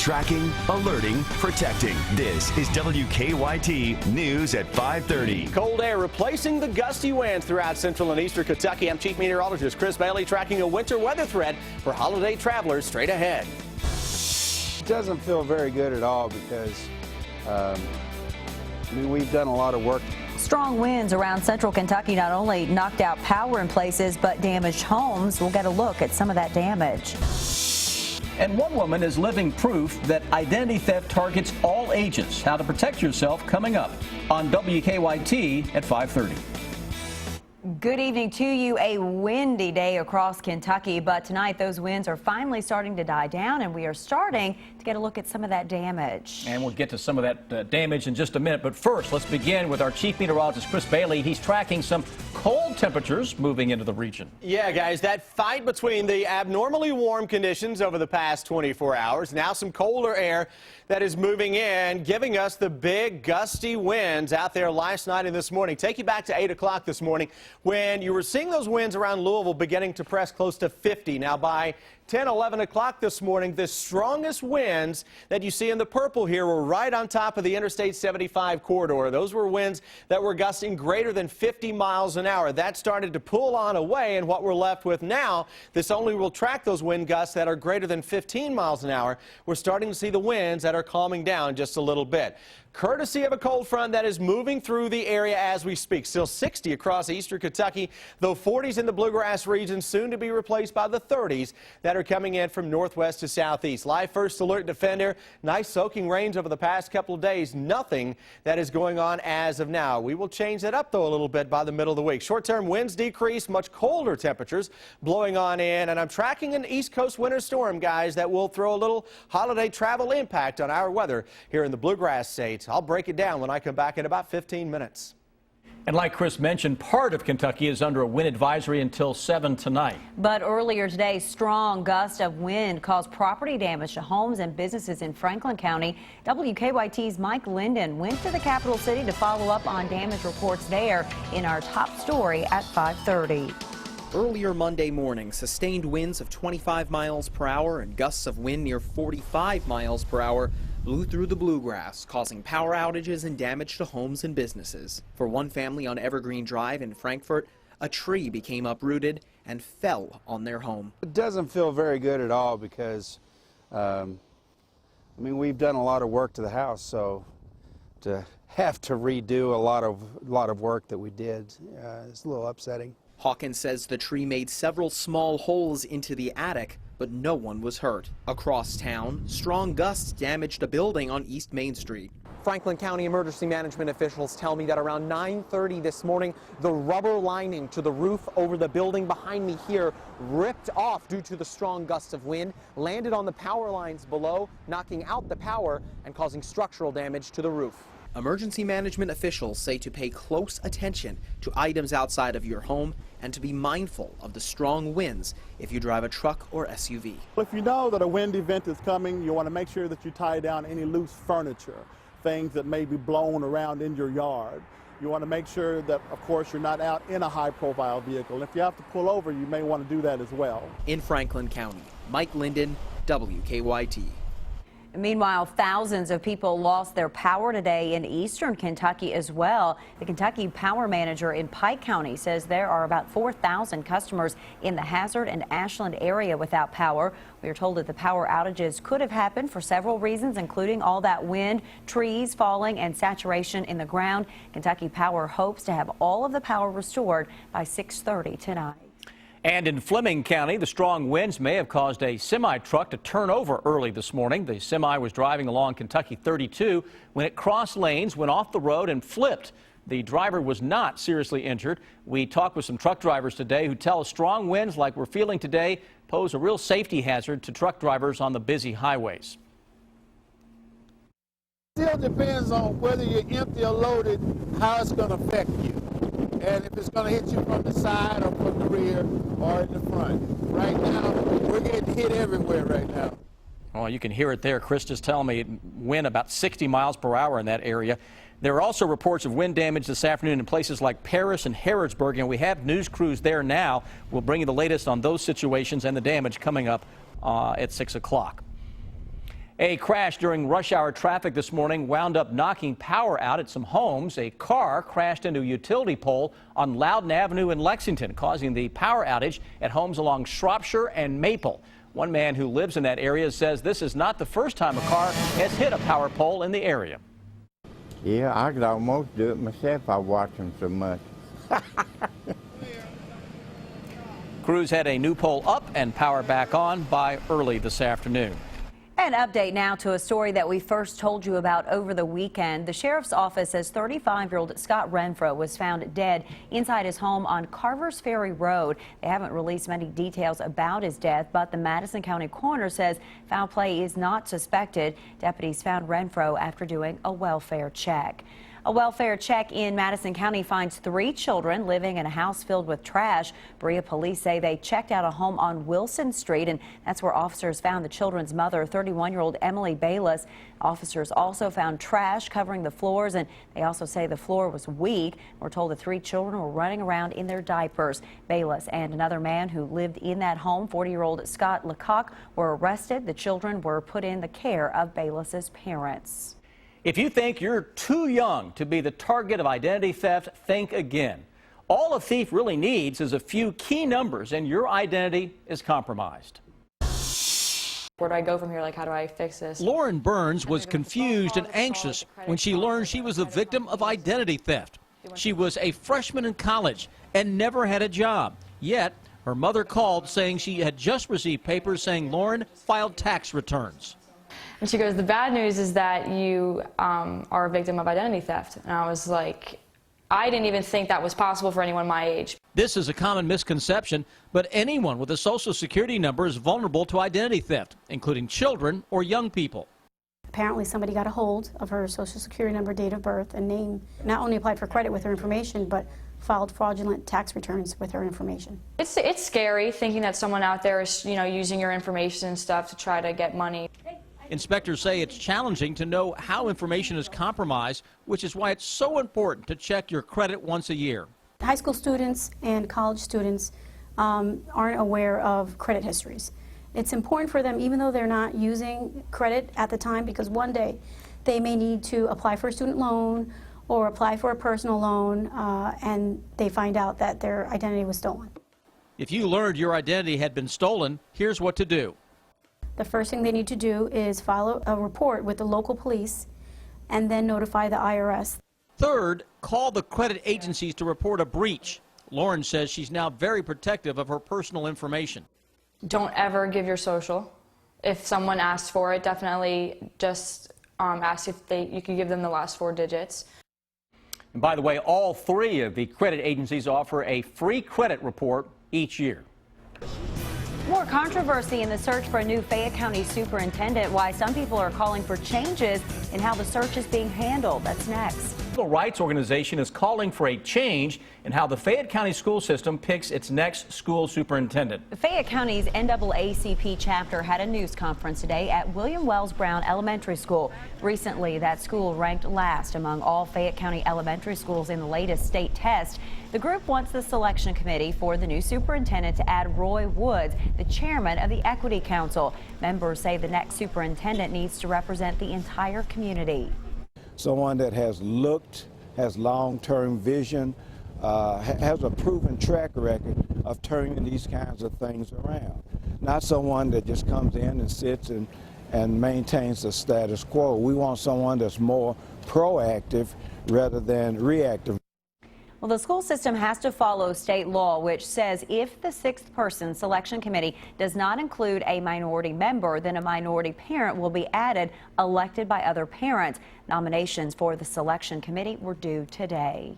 Tracking, alerting, protecting. This is WKYT News at 5:30. Cold air replacing the gusty winds throughout central and eastern Kentucky. I'm Chief Meteorologist Chris Bailey tracking a winter weather threat for holiday travelers straight ahead. It doesn't feel very good at all because we've done a lot of work. Strong winds around central Kentucky not only knocked out power in places but damaged homes. We'll get a look at some of that damage. And one woman is living proof that identity theft targets all ages. How to protect yourself coming up on WKYT at 5:30. Good evening to you. A windy day across Kentucky, but tonight those winds are finally starting to die down and we are starting to get a look at some of that damage. And we'll get to some of that damage in just a minute. But first, let's begin with our Chief Meteorologist Chris Bailey. He's tracking some cold temperatures moving into the region. Yeah, guys, that fight between the abnormally warm conditions over the past 24 hours, now some colder air that is moving in, giving us the big gusty winds out there last night and this morning. Take you back to 8 o'clock this morning when you were seeing those winds around Louisville beginning to press close to 50. Now by 10, 11 o'clock this morning, the strongest winds that you see in the purple here were right on top of the Interstate 75 corridor. Those were winds that were gusting greater than 50 miles an hour. That started to pull on away, and what we're left with now, this only will track those wind gusts that are greater than 15 miles an hour. We're starting to see the winds that are calming down just a little bit, courtesy of a cold front that is moving through the area as we speak. Still 60 across eastern Kentucky, though 40s in the bluegrass region, soon to be replaced by the 30s that are coming in from northwest to southeast. Live first alert defender. Nice soaking rains over the past couple of days. Nothing that is going on as of now. We will change that up, though, a little bit by the middle of the week. Short-term winds decrease, much colder temperatures blowing on in, and I'm tracking an East Coast winter storm, guys, that will throw a little holiday travel impact on our weather here in the bluegrass states. I'll break it down when I come back in about 15 minutes. And like Chris mentioned, part of Kentucky is under a wind advisory until 7 tonight. But earlier today, strong gusts of wind caused property damage to homes and businesses in Franklin County. WKYT's Mike Linden went to the capital city to follow up on damage reports there in our top story at 5:30. Earlier Monday morning, sustained winds of 25 miles per hour and gusts of wind near 45 miles per hour blew through the bluegrass, causing power outages and damage to homes and businesses. For one family on Evergreen Drive in Frankfort, a tree became uprooted and fell on their home. It doesn't feel very good at all because, we've done a lot of work to the house, so to have to redo a lot of work that we did, is a little upsetting. Hawkins says the tree made several small holes into the attic, but no one was hurt. Across town, strong gusts damaged a building on East Main Street. Franklin County emergency management officials tell me that around 9:30 this morning, the rubber lining to the roof over the building behind me here ripped off due to the strong gusts of wind, landed on the power lines below, knocking out the power and causing structural damage to the roof. Emergency management officials say to pay close attention to items outside of your home and to be mindful of the strong winds if you drive a truck or SUV. If you know that a wind event is coming, you want to make sure that you tie down any loose furniture, things that may be blown around in your yard. You want to make sure that, of course, you're not out in a high-profile vehicle. If you have to pull over, you may want to do that as well. In Franklin County, Mike Linden, WKYT. Meanwhile, thousands of people lost their power today in eastern Kentucky as well. The Kentucky power manager in Pike County says there are about 4,000 customers in the Hazard and Ashland area without power. We are told that the power outages could have happened for several reasons, including all that wind, trees falling, and saturation in the ground. Kentucky Power hopes to have all of the power restored by 6:30 tonight. And in Fleming County, the strong winds may have caused a semi-truck to turn over early this morning. The semi was driving along Kentucky 32 when it crossed lanes, went off the road, and flipped. The driver was not seriously injured. We talked with some truck drivers today who tell us strong winds like we're feeling today pose a real safety hazard to truck drivers on the busy highways. It still depends on whether you're empty or loaded, how it's going to affect you. And if it's going to hit you from the side or from the rear or in the front. Right now, we're getting hit everywhere right now. Well, you can hear it there. Chris just telling me it wind about 60 miles per hour in that area. There are also reports of wind damage this afternoon in places like Paris and Harrodsburg, and we have news crews there now. We'll bring you the latest on those situations and the damage coming up at 6 o'clock. A crash during rush hour traffic this morning wound up knocking power out at some homes. A car crashed into a utility pole on Loudon Avenue in Lexington, causing the power outage at homes along Shropshire and Maple. One man who lives in that area says this is not the first time a car has hit a power pole in the area. Yeah, I could almost do it myself. I watch them so much. Crews had a new pole up and power back on by early this afternoon. An update now to a story that we first told you about over the weekend. The sheriff's office says 35-year-old Scott Renfro was found dead inside his home on Carver's Ferry Road. They haven't released many details about his death, but the Madison County coroner says foul play is not suspected. Deputies found Renfro after doing a welfare check. A welfare check in Madison County finds 3 children living in a house filled with trash. Berea police say they checked out a home on Wilson Street, and that's where officers found the children's mother, 31-year-old Emily Bayless. Officers also found trash covering the floors, and they also say the floor was weak. We're told the 3 children were running around in their diapers. Bayless and another man who lived in that home, 40-year-old Scott Lecoq, were arrested. The children were put in the care of Bayless's parents. If you think you're too young to be the target of identity theft, think again. All a thief really needs is a few key numbers and your identity is compromised. Where do I go from here? Like, how do I fix this? Lauren Burns was confused and anxious when she learned she was the victim of identity theft. She was a freshman in college and never had a job. Yet, her mother called saying she had just received papers saying Lauren filed tax returns. And she goes, the bad news is that you are a victim of identity theft. And I was like, I didn't even think that was possible for anyone my age. This is a common misconception, but anyone with a Social Security number is vulnerable to identity theft, including children or young people. Apparently somebody got a hold of her Social Security number, date of birth, and name, not only applied for credit with her information, but filed fraudulent tax returns with her information. It's scary thinking that someone out there is, using your information and stuff to try to get money. Inspectors say it's challenging to know how information is compromised, which is why it's so important to check your credit once a year. High school students and college students aren't aware of credit histories. It's important for them, even though they're not using credit at the time, because one day they may need to apply for a student loan or apply for a personal loan, and they find out that their identity was stolen. If you learned your identity had been stolen, here's what to do. The first thing they need to do is file a report with the local police and then notify the IRS. Third, call the credit agencies to report a breach. Lauren says she's now very protective of her personal information. Don't ever give your social. If someone asks for it, definitely just ask if you could give them the last 4 digits. And by the way, all 3 of the credit agencies offer a free credit report each year. More controversy in the search for a new Fayette County superintendent. Why some people are calling for changes in how the search is being handled. That's next. The civil rights organization is calling for a change in how the Fayette County school system picks its next school superintendent. Fayette County's NAACP chapter had a news conference today at William Wells Brown Elementary School. Recently, that school ranked last among all Fayette County elementary schools in the latest state test. The group wants the selection committee for the new superintendent to add Roy Woods, the chairman of the Equity Council. Members say the next superintendent needs to represent the entire community. Someone that has long-term vision, has a proven track record of turning these kinds of things around. Not someone that just comes in and sits and maintains the status quo. We want someone that's more proactive rather than reactive. Well, the school system has to follow state law, which says if the 6th person selection committee does not include a minority member, then a minority parent will be added, elected by other parents. Nominations for the selection committee were due today.